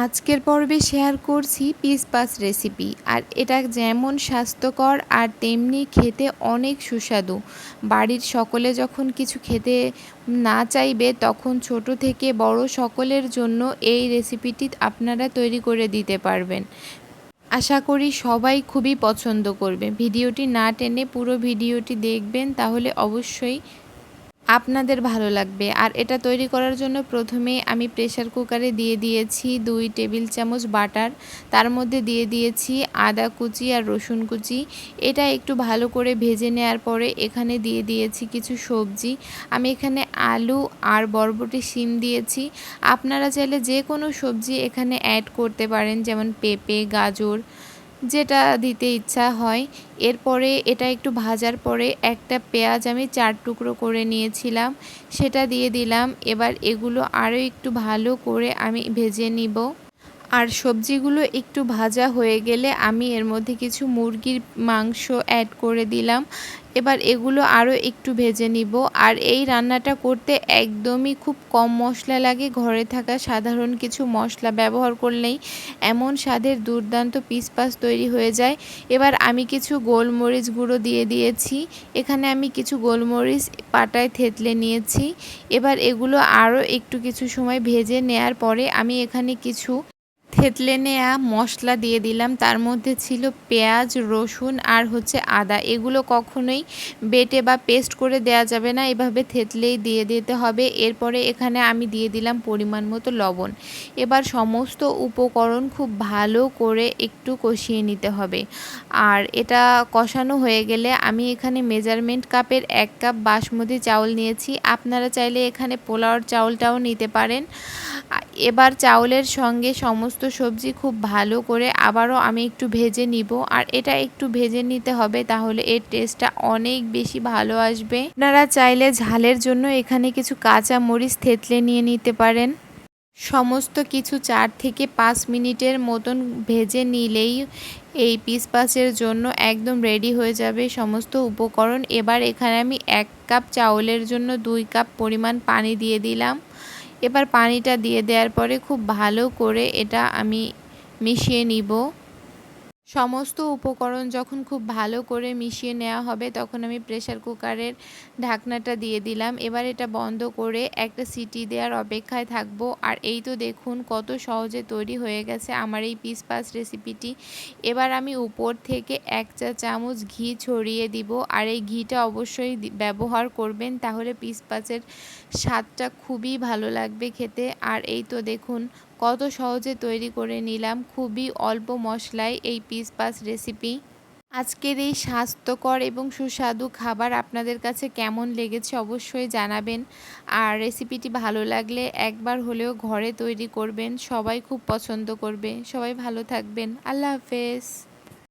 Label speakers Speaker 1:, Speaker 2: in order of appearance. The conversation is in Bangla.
Speaker 1: আজকের পর্বে শেয়ার করছি পিসপাস রেসিপি। আর এটা যেমন স্বাস্থ্যকর আর তেমনি খেতে অনেক সুস্বাদু। বাড়ির সকলে যখন কিছু খেতে না চাইবে তখন ছোট থেকে বড় সকলের জন্য এই রেসিপিটি আপনারা তৈরি করে দিতে পারবেন। আশা করি সবাই খুবই পছন্দ করবে। ভিডিওটি না টেনে পুরো ভিডিওটি দেখবেন, তাহলে অবশ্যই আপনাদের ভালো লাগবে। আর এটা তৈরি করার জন্য প্রথমে আমি প্রেসার কুকারে দিয়ে দিয়েছি 2 টেবিল চামচ বাটার। তার মধ্যে দিয়ে দিয়েছি আদা কুচি আর রসুন কুচি। এটা একটু ভালো করে ভেজে নেওয়ার পরে এখানে দিয়ে দিয়েছি কিছু সবজি। আমি এখানে আলু আর বরবটি শিম দিয়েছি। আপনারা চাইলে যে কোনো সবজি এখানে অ্যাড করতে পারেন, যেমন পেঁপে, গাজর, যেটা দিতে ইচ্ছা হয়। এরপরে এটা একটু ভাজার পরে একটা পেঁয়াজ আমি 4 টুকরো করে নিয়েছিলাম, সেটা দিয়ে দিলাম। এবার এগুলো আরও একটু ভালো করে আমি ভেজে নিব। আর সবজিগুলো একটু ভাজা হয়ে গেলে আমি এর মধ্যে কিছু মুরগির মাংস অ্যাড করে দিলাম। এবার এগুলো আরও একটু ভেজে নিব। আর এই রান্নাটা করতে একদমই খুব কম মশলা লাগে। ঘরে থাকা সাধারণ কিছু মশলা ব্যবহার করলেই এমন স্বাদের দুর্দান্ত পিসপাস তৈরি হয়ে যায়। এবার আমি কিছু গোলমরিচ গুঁড়ো দিয়ে দিয়েছি। এখানে আমি কিছু গোলমরিচ পাটায় থেতলে নিয়েছি। এবার এগুলো আরও একটু কিছু সময় ভেজে নেয়ার পরে আমি এখানে কিছু থেতলে নেয়া মশলা দিয়ে দিলাম। তার মধ্যে ছিল পেঁয়াজ, রসুন আর আদা। এগুলো কখনোই বেটে বা পেস্ট করে দেয়া যাবে না, এভাবে থেতলেই দিয়ে দিতে হবে। এরপরে এখানে আমি দিয়ে দিলাম পরিমাণ মতো লবণ। এবার সমস্ত উপকরণ খুব ভালো করে একটু কষিয়ে নিতে হবে। আর এটা কষানো হয়ে গেলে আমি এখানে মেজারমেন্ট কাপের 1 কাপ বাসমতি চাউল নিয়েছি। আপনারা চাইলে এখানে পোলাওর চাউলটাও নিতে পারেন। এবার চাউলের সঙ্গে সমস্ত সবজি খুব ভালো করে আবারও আমি একটু ভেজে নিব। আর এটা একটু ভেজে নিতে হবে, তাহলে এর টেস্টটা অনেক বেশি ভালো আসবে। আপনারা চাইলে ঝালের জন্য এখানে কিছু কাঁচা মরিচ থেতলে নিয়ে নিতে পারেন। সমস্ত কিছু 4 থেকে 5 মিনিটের মতন ভেজে নিলেই এই পিসপাসের জন্য একদম রেডি হয়ে যাবে সমস্ত উপকরণ। এবার এখানে আমি 1 কাপ চাউলের জন্য 2 কাপ পরিমাণ পানি দিয়ে দিলাম। এবার পানিটা দিয়ে দেওয়ার পরে খুব ভালো করে এটা আমি মিশিয়ে নিব। সমস্ত উপকরণ যখন খুব ভালো করে মিশিয়ে নেওয়া হবে তখন আমি প্রেসার কুকারের ঢাকনাটা দিয়ে দিলাম। এবার এটা বন্ধ করে একটা সিটি দেওয়ার অপেক্ষায় থাকবো। আর এই তো দেখুন কত সহজে তৈরি হয়ে গেছে আমার এই পিসপাস রেসিপিটি। এবার আমি উপর থেকে 1 চা চামচ ঘি ছড়িয়ে দিব। আর এই ঘিটা অবশ্যই ব্যবহার করবেন, তাহলে পিসপাসের স্বাদটা খুবই ভালো লাগবে খেতে। আর এই তো দেখুন কত সহজে তৈরি করে নিলাম খুবই অল্প মশলায় এই পিসপাস রেসিপি। আজকের এই স্বাস্থ্যকর এবং সুস্বাদু খাবার আপনাদের কাছে কেমন লেগেছে অবশ্যই জানাবেন। আর রেসিপিটি ভালো লাগলে একবার হলেও ঘরে তৈরি করবেন, সবাই খুব পছন্দ করবে। সবাই ভালো থাকবেন। আল্লাহ হাফেজ।